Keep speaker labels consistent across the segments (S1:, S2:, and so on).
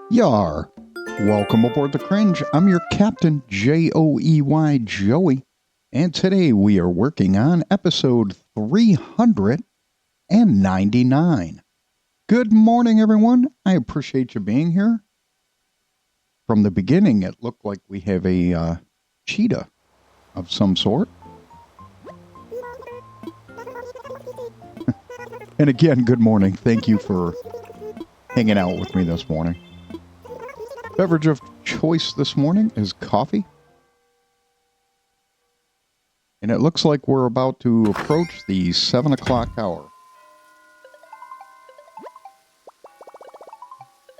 S1: Yar! Welcome aboard the Cringe. I'm your captain, Joey, Joey. And today we are working on episode 399. Good morning, everyone. I appreciate you being here. From the beginning, it looked like we have a cheetah of some sort. And again, good morning. Thank you for hanging out with me this morning. Beverage of choice this morning is coffee. And it looks like we're about to approach the 7 o'clock hour.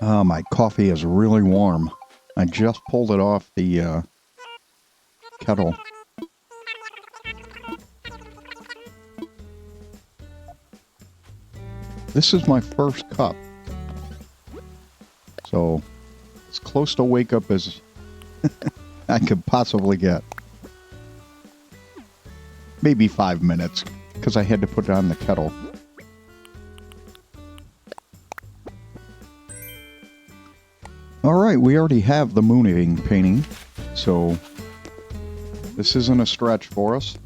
S1: My coffee is really warm. I just pulled it off the kettle. This is my first cup. So, as close to wake up as I could possibly get. Maybe 5 minutes, because I had to put it on the kettle. Alright, we already have the mooning painting, so this isn't a stretch for us.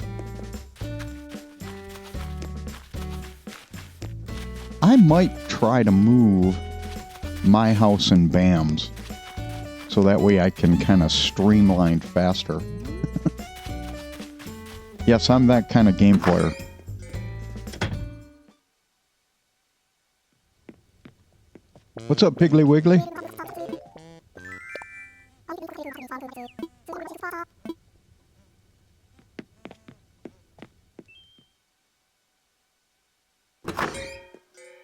S1: I might try to move my house in BAMs, so that way I can kind of streamline faster. Yes, I'm that kind of game player. What's up, Piggly Wiggly?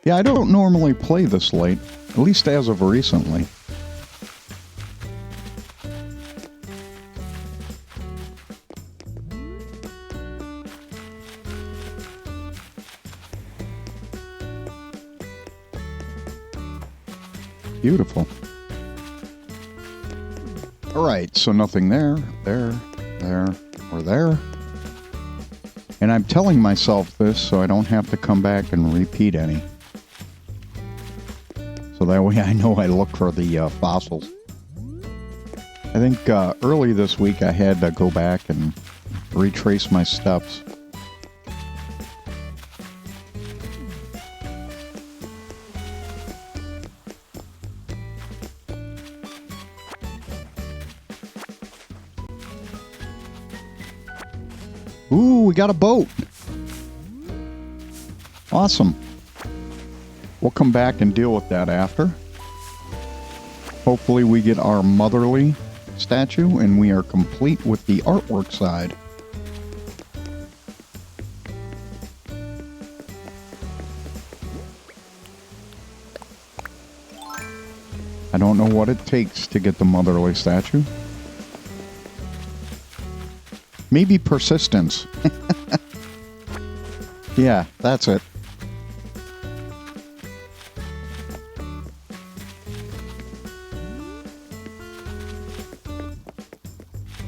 S1: Yeah, I don't normally play this late, at least as of recently. Beautiful. Alright, so nothing there, or there. And I'm telling myself this so I don't have to come back and repeat any. So that way I know I look for the fossils. I think early this week I had to go back and retrace my steps. Ooh, we got a boat. Awesome. We'll come back and deal with that after. Hopefully we get our motherly statue and we are complete with the artwork side. I don't know what it takes to get the motherly statue. Maybe persistence. Yeah, that's it.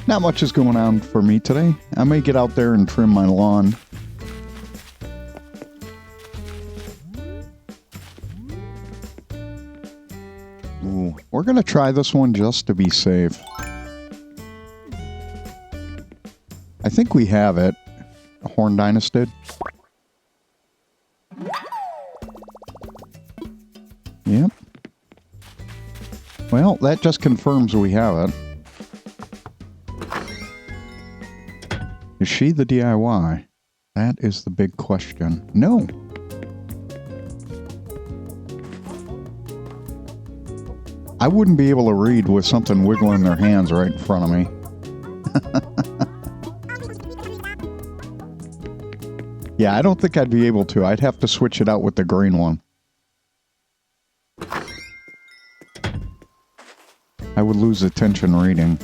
S1: Not much is going on for me today. I may get out there and trim my lawn. Ooh, we're going to try this one just to be safe. I think we have it. Horn Dynasty. Yep. Well, that just confirms we have it. Is she the DIY? That is the big question. No. I wouldn't be able to read with something wiggling their hands right in front of me. Yeah, I don't think I'd be able to. I'd have to switch it out with the green one. I would lose attention reading.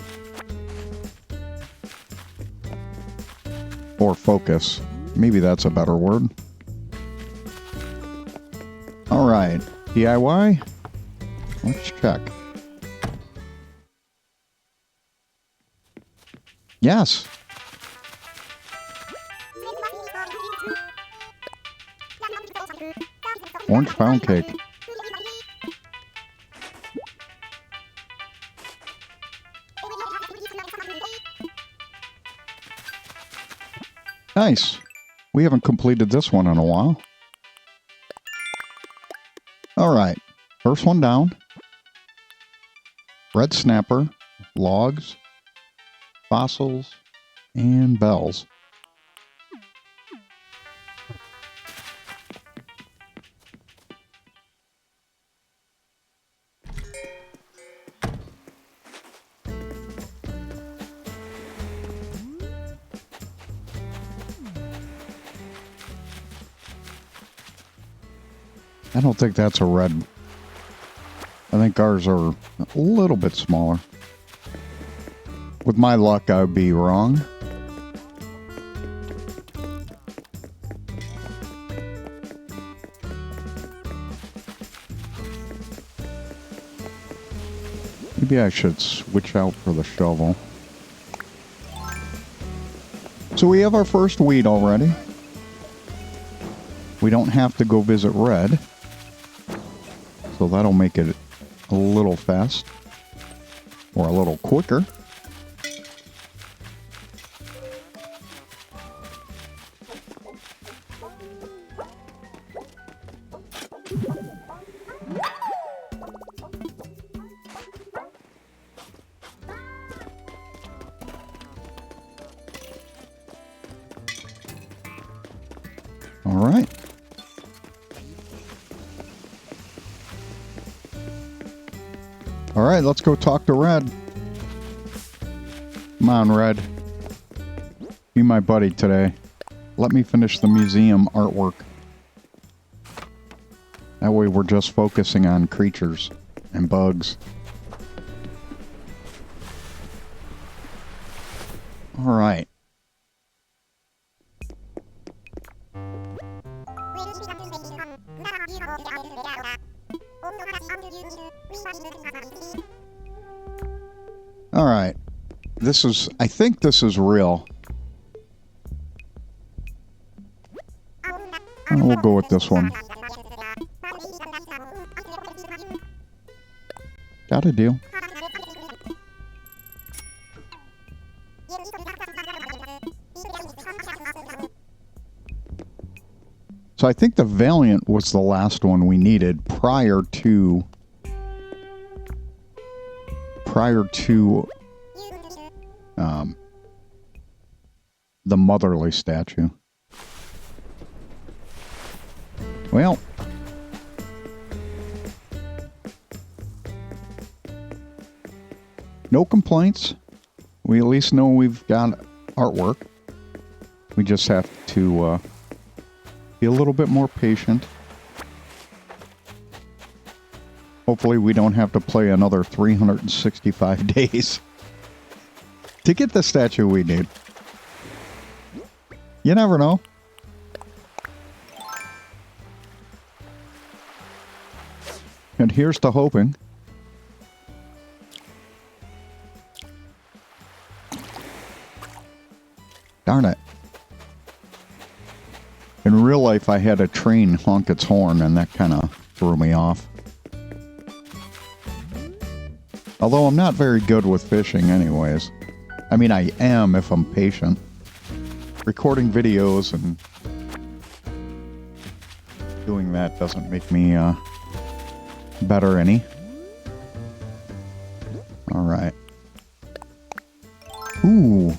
S1: Or focus. Maybe that's a better word. Alright, DIY. Let's check. Yes. Orange pound cake. Nice. We haven't completed this one in a while. All right. First one down. Red snapper, logs, fossils, and bells. I don't think that's a red. I think ours are a little bit smaller. With my luck, I would be wrong. Maybe I should switch out for the shovel. So we have our first weed already. We don't have to go visit Red. So that'll make it a little fast. Or a little quicker. All right. All right, let's go talk to Red. Come on, Red. Be my buddy today. Let me finish the museum artwork. That way we're just focusing on creatures and bugs. All right. All right. This is, I think this is real. We'll go with this one. Got a deal. So I think the Valiant was the last one we needed prior to the Motherly statue. Well, no complaints. We at least know we've got artwork. We just have to be a little bit more patient. Hopefully we don't have to play another 365 days to get the statue we need. You never know. And here's to hoping. Darn it. In real life, I had a train honk its horn, and that kind of threw me off. Although I'm not very good with fishing anyways. I mean, I am if I'm patient. Recording videos and doing that doesn't make me better any. All right. Ooh.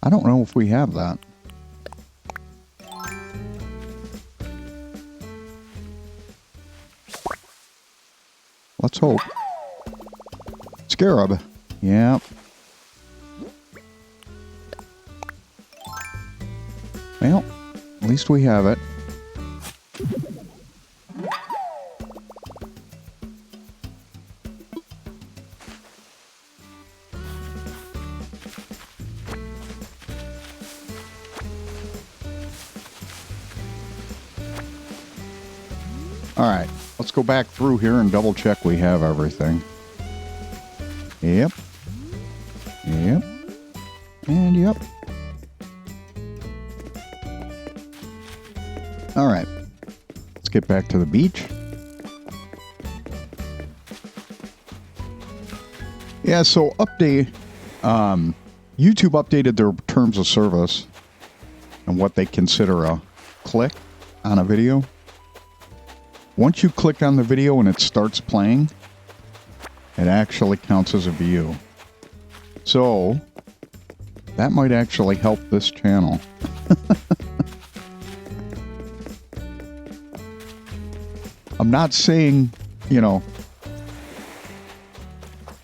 S1: I don't know if we have that. Let's hope. Scarab. Yep. Well, at least we have it. Alright, let's go back through here and double check we have everything. Yep. Yep. And yep. Alright, let's get back to the beach. Yeah, so update, YouTube updated their terms of service and what they consider a click on a video. Once you click on the video and it starts playing, it actually counts as a view. So, that might actually help this channel. I'm not saying, you know,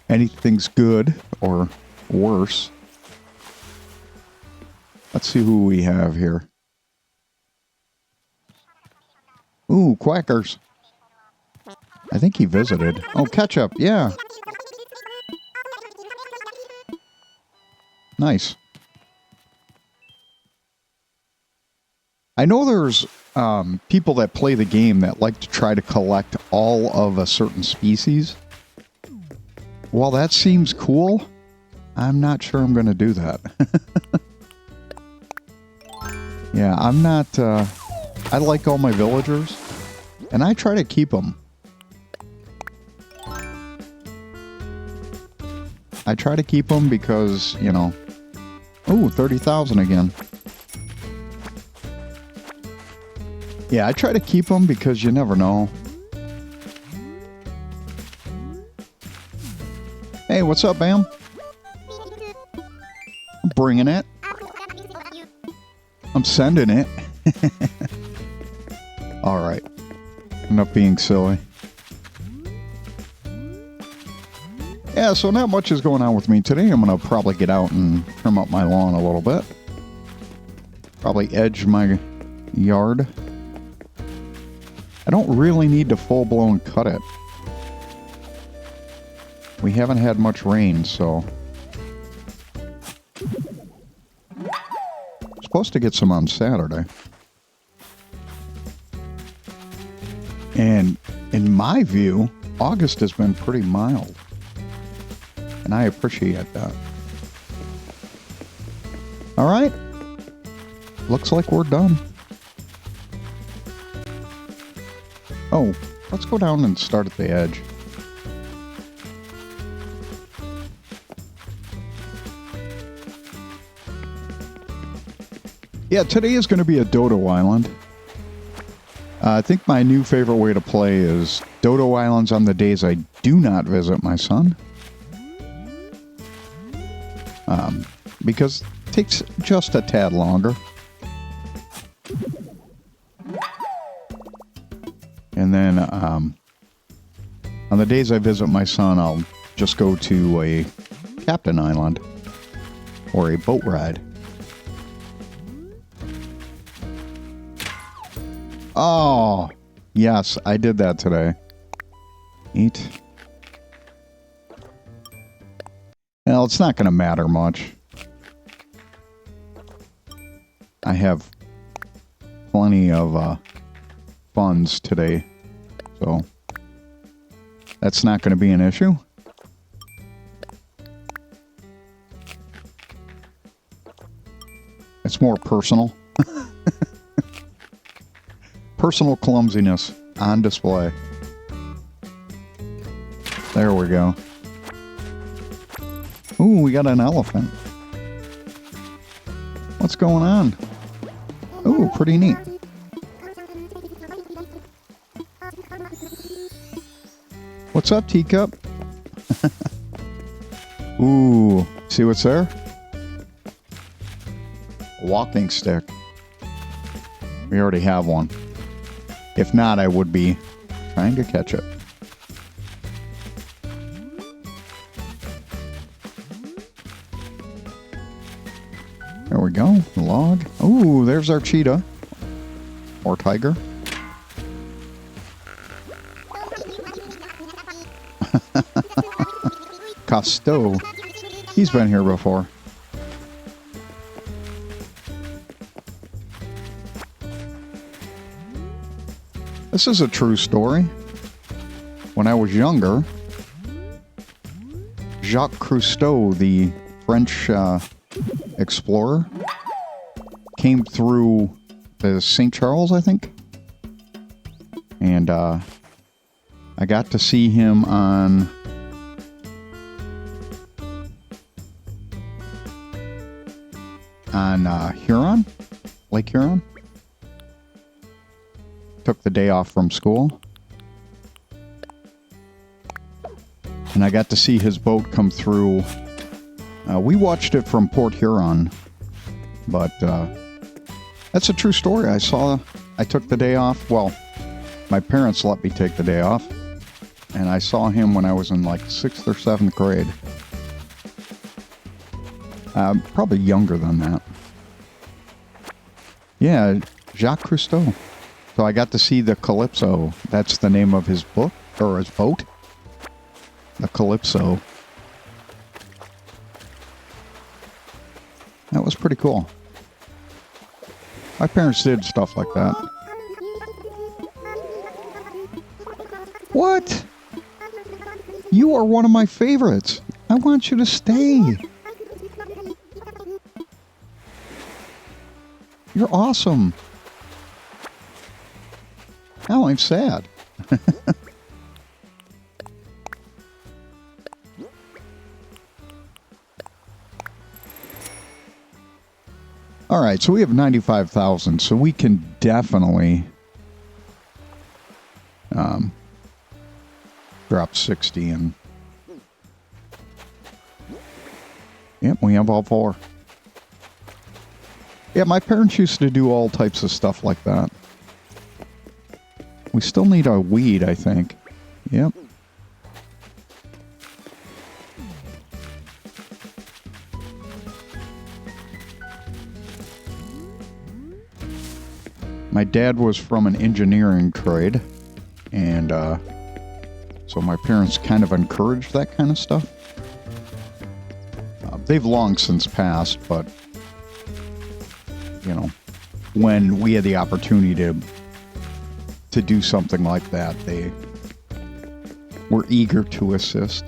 S1: anything's good or worse. Let's see who we have here. Ooh, Quackers. I think he visited. Oh, Ketchup, yeah. Nice. I know there's people that play the game that like to try to collect all of a certain species. While that seems cool, I'm not sure I'm going to do that. Yeah, I'm not... I like all my villagers, and I try to keep them. I try to keep them because, you know... Ooh, 30,000 again. Yeah, I try to keep them because you never know. Hey, what's up, Bam? I'm bringing it. I'm sending it. Alright. Enough being silly. Yeah, so not much is going on with me today. I'm going to probably get out and trim up my lawn a little bit. Probably edge my yard. I don't really need to full-blown cut it. We haven't had much rain, so... Supposed to get some on Saturday. And in my view, August has been pretty mild. And I appreciate that. Alright. Looks like we're done. Oh, let's go down and start at the edge. Yeah, today is going to be a Dodo Island. I think my new favorite way to play is Dodo Islands on the days I do not visit my son. Because it takes just a tad longer. And then on the days I visit my son, I'll just go to a Captain Island or a boat ride. Oh, yes, I did that today. Eat. Well, it's not going to matter much. I have plenty of funds today, so that's not going to be an issue. It's more personal. Personal clumsiness on display. There we go. Ooh, we got an elephant. What's going on? Ooh, pretty neat. What's up, teacup? Ooh, see what's there? A walking stick. We already have one. If not, I would be trying to catch it. There we go. Log. Ooh, there's our cheetah. Or tiger. Costo. He's been here before. This is a true story. When I was younger, Jacques Cousteau, the French explorer, came through the St. Charles, I think. And I got to see him on on Huron, Lake Huron. Took the day off from school. And I got to see his boat come through. We watched it from Port Huron. But that's a true story. I took the day off. Well, my parents let me take the day off. And I saw him when I was in like 6th or 7th grade. Probably younger than that. Yeah, Jacques Cousteau. So I got to see the Calypso. That's the name of his book, or his boat. The Calypso. That was pretty cool. My parents did stuff like that. What? You are one of my favorites. I want you to stay. You're awesome. Now I'm sad. All right, so we have 95,000, so we can definitely drop 60 and yep, we have all 4. Yeah, my parents used to do all types of stuff like that. We still need our weed, I think. Yep. My dad was from an engineering trade, and so my parents kind of encouraged that kind of stuff. They've long since passed, but, you know, when we had the opportunity to do something like that, they were eager to assist.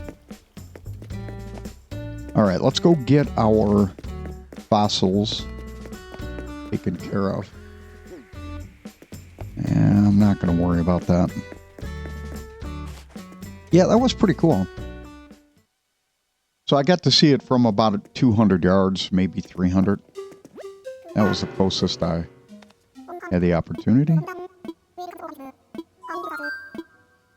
S1: All right, let's go get our fossils taken care of. And I'm not going to worry about that. Yeah, that was pretty cool. So I got to see it from about 200 yards, maybe 300. That was the closest I had the opportunity.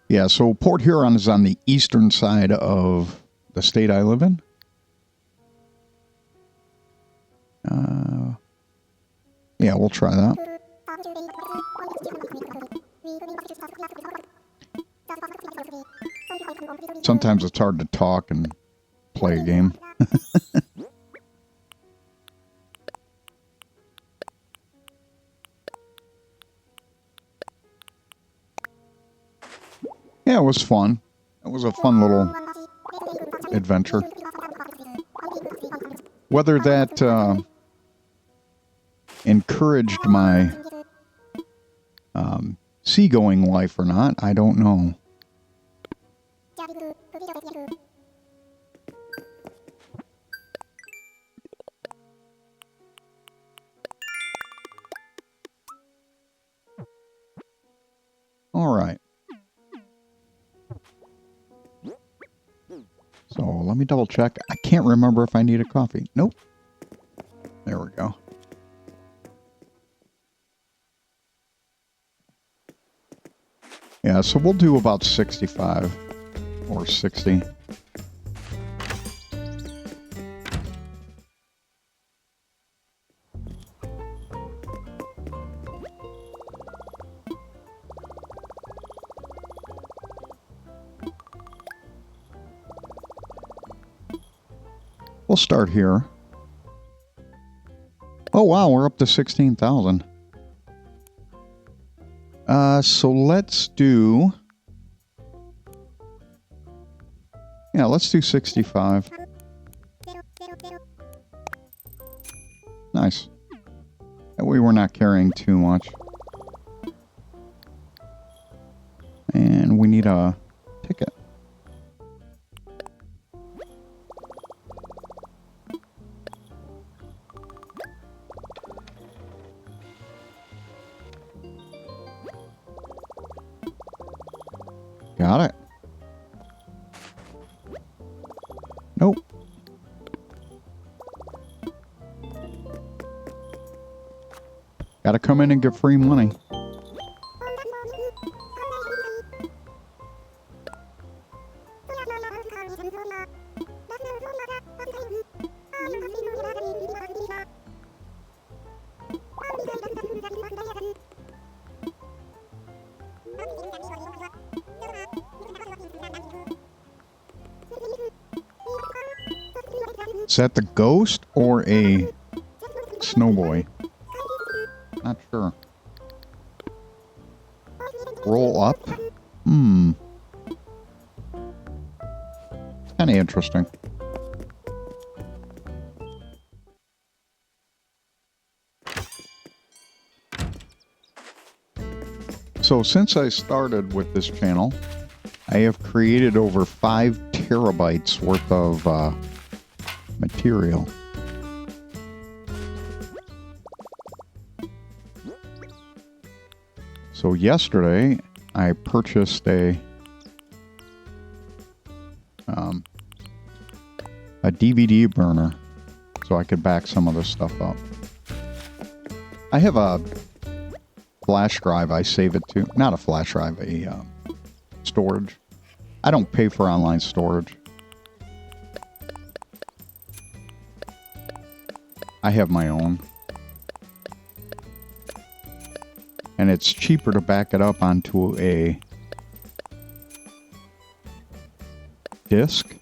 S1: Yeah, so Port Huron is on the eastern side of the state I live in. Yeah, we'll try that. Sometimes it's hard to talk and play a game. Yeah, it was fun. It was a fun little adventure. Whether that encouraged my seagoing life or not, I don't know. All right. So let me double check. I can't remember if I need a coffee. Nope. There we go. Yeah, so we'll do about 65 or 60. We'll start here. Oh, wow, we're up to 16,000. So let's do... Yeah, let's do 65. Nice. That way we're not carrying too much. And we need a ticket. Got it. Nope. Gotta come in and get free money. Is that the ghost or a snowboy? Not sure. Roll up? Kind of interesting. So since I started with this channel, I have created over 5 terabytes worth of material. So yesterday I purchased a DVD burner so I could back some of this stuff up. I have a flash drive I save it to. Not a flash drive, a storage. I don't pay for online storage. I have my own. And it's cheaper to back it up onto a disk.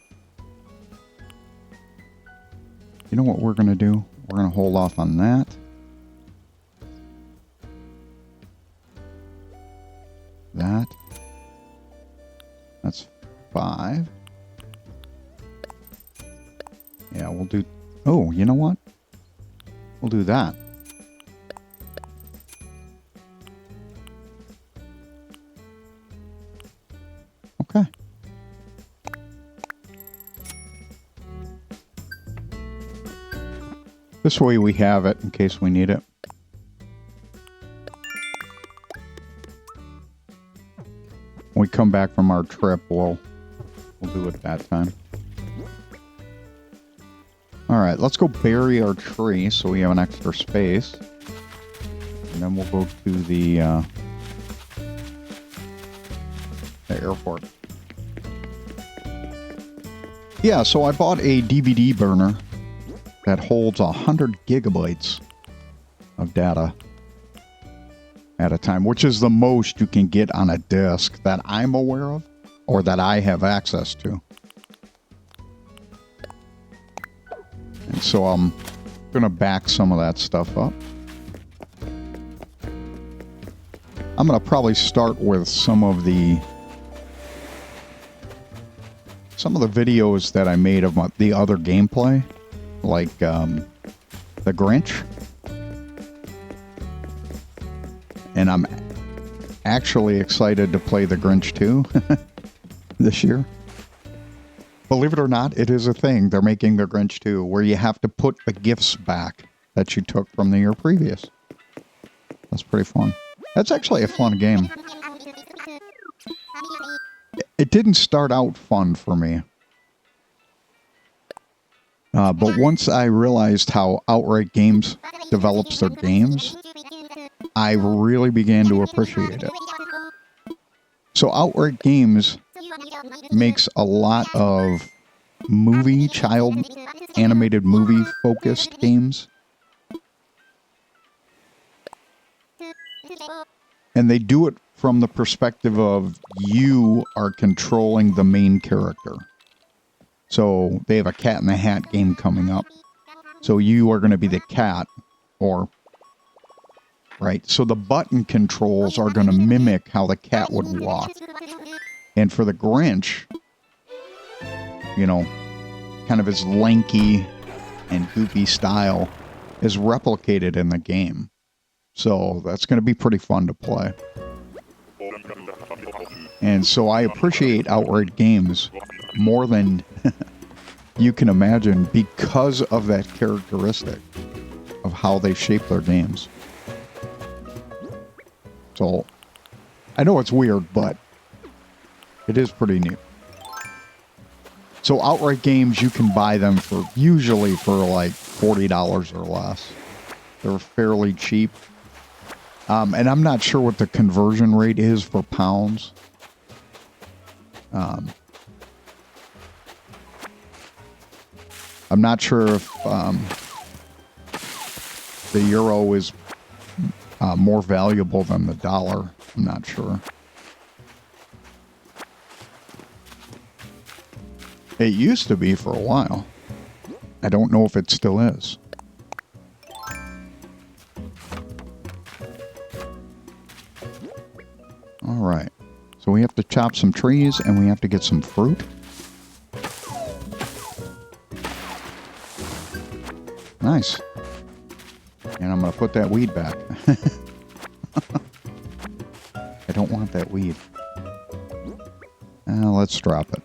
S1: You know what we're going to do? We're going to hold off on that. That's 5. Yeah, we'll do... Oh, you know what? We'll do that. Okay. This way we have it in case we need it. When we come back from our trip, we'll do it that time. Alright, let's go bury our tree so we have an extra space. And then we'll go to the airport. Yeah, so I bought a DVD burner that holds 100 gigabytes of data at a time, which is the most you can get on a disk that I'm aware of or that I have access to. And so I'm going to back some of that stuff up. I'm going to probably start with some of the videos that I made of the other gameplay, like the Grinch. And I'm actually excited to play the Grinch 2 this year. Believe it or not, it is a thing. They're making the Grinch 2 where you have to put the gifts back that you took from the year previous. That's pretty fun. That's actually a fun game. It didn't start out fun for me. But once I realized how Outright Games develops their games, I really began to appreciate it. So Outright Games makes a lot of child animated movie focused games. And they do it from the perspective of you are controlling the main character. So they have a Cat in the Hat game coming up. So you are going to be the cat, right? So the button controls are going to mimic how the cat would walk. And for the Grinch, you know, kind of his lanky and goofy style is replicated in the game. So that's going to be pretty fun to play. And so I appreciate Outright Games more than you can imagine because of that characteristic of how they shape their games. So I know it's weird, but it is pretty neat. So Outright Games, you can buy them usually for like $40 or less. They're fairly cheap. And I'm not sure what the conversion rate is for pounds. I'm not sure if the euro is more valuable than the dollar. I'm not sure. It used to be for a while. I don't know if it still is. All right. So we have to chop some trees and we have to get some fruit. Nice. And I'm going to put that weed back. I don't want that weed. Let's drop it.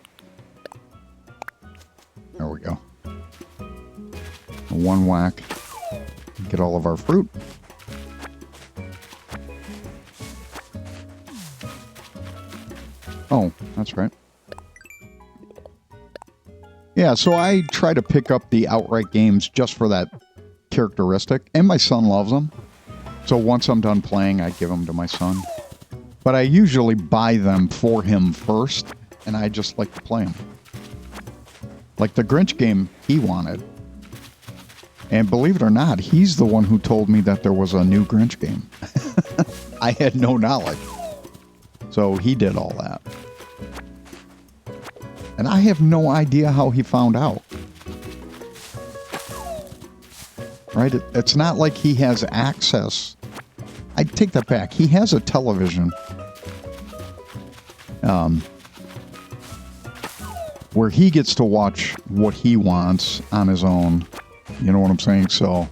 S1: There we go. One whack. Get all of our fruit. Oh, that's right. Yeah, so I try to pick up the outright games just for that characteristic. And my son loves them. So once I'm done playing, I give them to my son. But I usually buy them for him first. And I just like to play them. Like the Grinch game he wanted. And believe it or not, he's the one who told me that there was a new Grinch game. I had no knowledge. So he did all that. And I have no idea how he found out. Right? It's not like he has access. I take that back. He has a television. Where he gets to watch what he wants on his own. You know what I'm saying? So,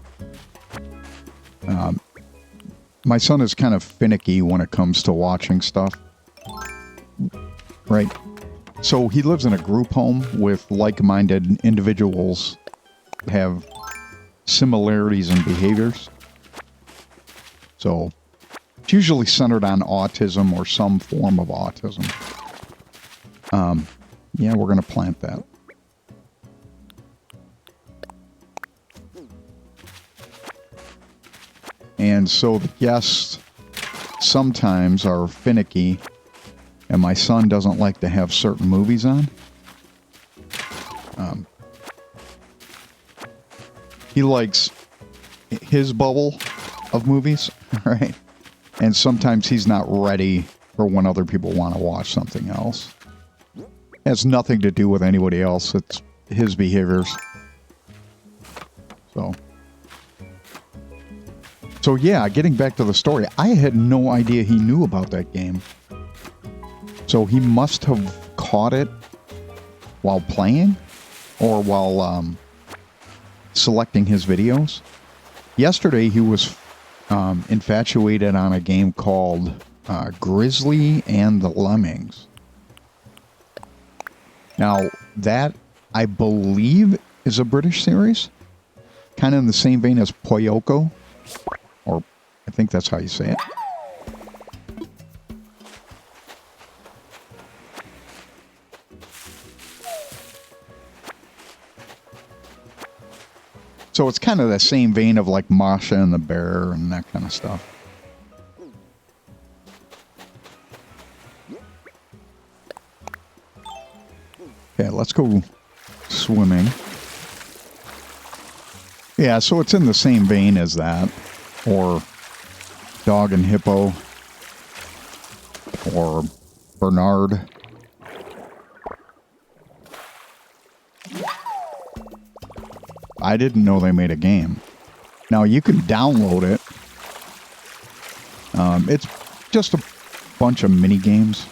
S1: my son is kind of finicky when it comes to watching stuff. Right? So he lives in a group home with like-minded individuals that have similarities in behaviors. So it's usually centered on autism or some form of autism. Yeah, we're going to plant that. And so the guests sometimes are finicky, and my son doesn't like to have certain movies on. He likes his bubble of movies, right? And sometimes he's not ready for when other people want to watch something else. It has nothing to do with anybody else. It's his behaviors. So yeah, getting back to the story, I had no idea he knew about that game. So he must have caught it while playing or while selecting his videos. Yesterday he was infatuated on a game called Grizzly and the Lemmings. Now, that, I believe, is a British series. Kind of in the same vein as Poyoko. Or, I think that's how you say it. So it's kind of the same vein of like Masha and the Bear and that kind of stuff. Okay, let's go swimming. Yeah, so it's in the same vein as that. Or Dog and Hippo. Or Bernard. I didn't know they made a game. Now, you can download it. It's just a bunch of mini games.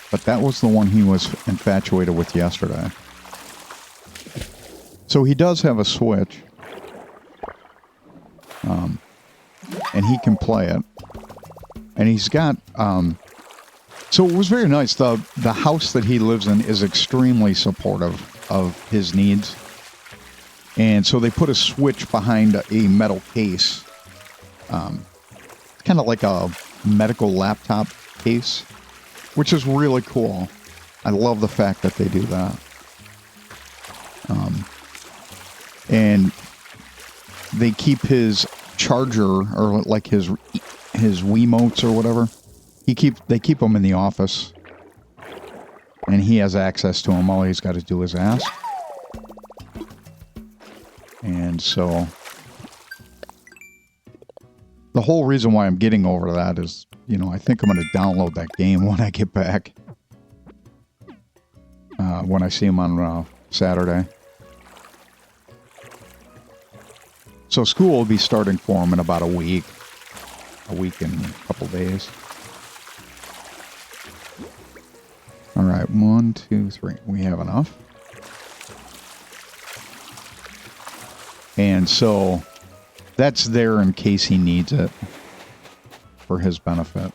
S1: But that was the one he was infatuated with yesterday. So he does have a Switch. And he can play it. And he's got... so it was very nice. The house that he lives in is extremely supportive of his needs. And so they put a Switch behind a metal case. It's kind of like a medical laptop case, which is really cool. I love the fact that they do that. And they keep his charger, or like his his Wiimotes or whatever. They keep them in the office. And he has access to them. All he's got to do is ask. And so the whole reason why I'm getting over that is, you know, I think I'm going to download that game when I get back. When I see him on Saturday. So school will be starting for him in about a week. A week and a couple days. All right, 1, 2, 3. We have enough. And so that's there in case he needs it for his benefit.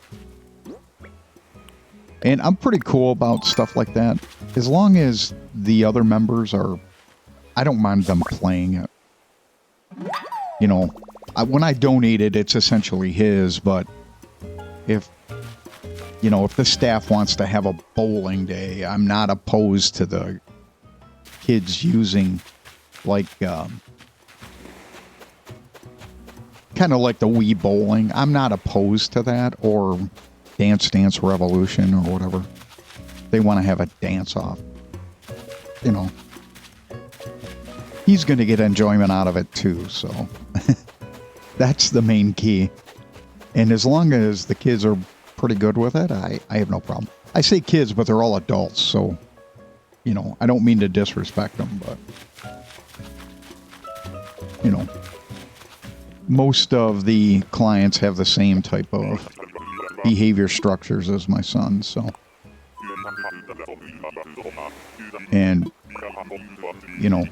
S1: And I'm pretty cool about stuff like that. As long as the other members are... I don't mind them playing it. You know, when I donate it, it's essentially his, but if... You know, if the staff wants to have a bowling day, I'm not opposed to the kids using, like, kind of like the Wii bowling. I'm not opposed to that, or Dance Dance Revolution, or whatever. They want to have a dance-off. You know. He's going to get enjoyment out of it, too, so. That's the main key. And as long as the kids are pretty good with it, I have no problem. I say kids, but they're all adults, so, you know, I don't mean to disrespect them, but, you know, most of the clients have the same type of behavior structures as my son, so. And, you know,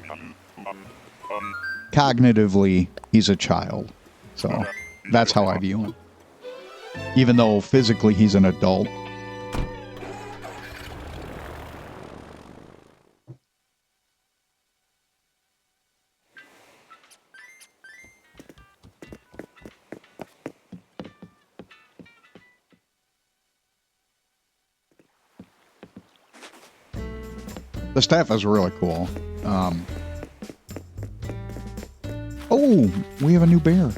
S1: cognitively, he's a child, so that's how I view him. Even though physically he's an adult. The staff is really cool. Oh, we have a new bear.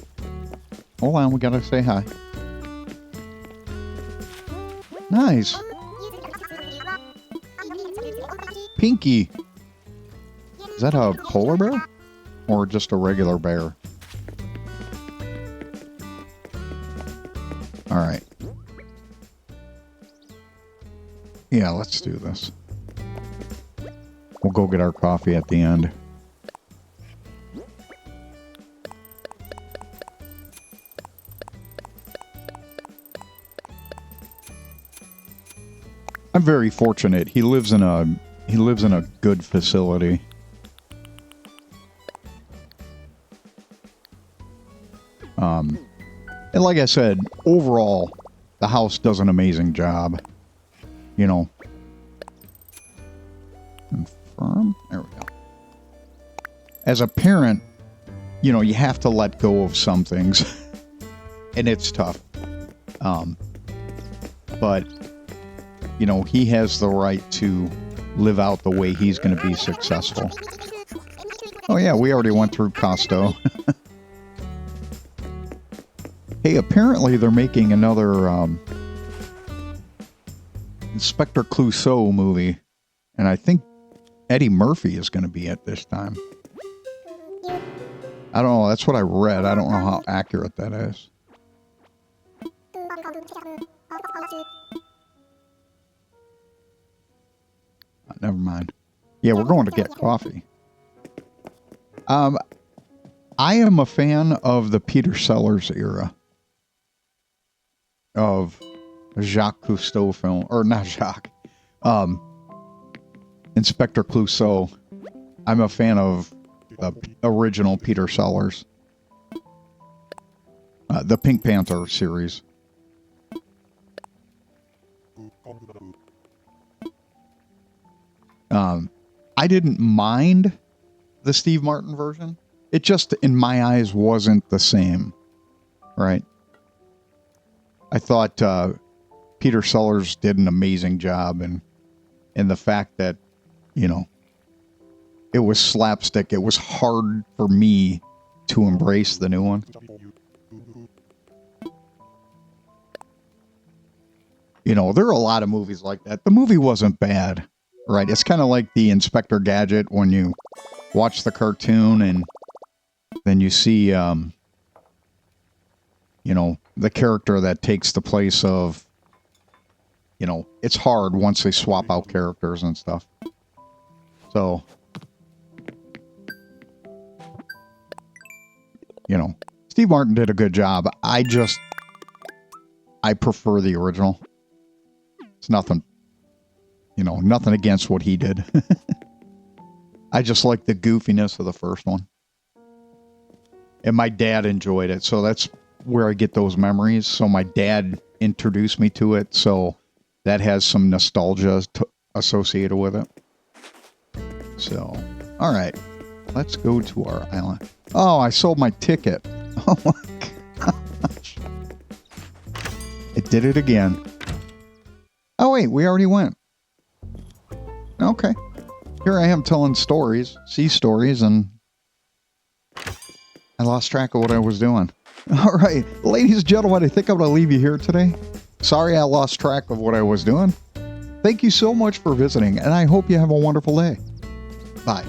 S1: Hold on, we gotta say hi. Nice. Pinky. Is that a polar bear? Or just a regular bear? Alright. Yeah, let's do this. We'll go get our coffee at the end. I'm very fortunate. He lives in a good facility. And like I said, overall, the house does an amazing job. You know. Confirm. There we go. As a parent, you know, you have to let go of some things. And it's tough. But you know, he has the right to live out the way he's going to be successful. Oh yeah, we already went through Costo. Hey, apparently they're making another Inspector Clouseau movie. And I think Eddie Murphy is going to be it this time. I don't know, that's what I read. I don't know how accurate that is. Never mind. Yeah, we're going to get coffee. I am a fan of the Peter Sellers era of Jacques Cousteau film, or not Jacques, Inspector Clouseau. I'm a fan of the original Peter Sellers, the Pink Panther series. I didn't mind the Steve Martin version. It just, in my eyes, wasn't the same. Right? I thought Peter Sellers did an amazing job, and the fact that, you know, it was slapstick. It was hard for me to embrace the new one. You know, there are a lot of movies like that. The movie wasn't bad, right? It's kind of like the Inspector Gadget when you watch the cartoon and then you see, you know, the character that takes the place of, you know, it's hard once they swap out characters and stuff. So, you know, Steve Martin did a good job. I prefer the original. It's nothing, you know, nothing against what he did. I just like the goofiness of the first one. And my dad enjoyed it, so that's where I get those memories. So my dad introduced me to it, so that has some nostalgia associated with it. So, all right, let's go to our island. Oh, I sold my ticket. Oh my gosh. It did it again. Oh wait, we already went. Okay. Here I am telling stories, sea stories, and I lost track of what I was doing. All right, ladies and gentlemen, I think I'm going to leave you here today. Sorry I lost track of what I was doing. Thank you so much for visiting, and I hope you have a wonderful day. Bye.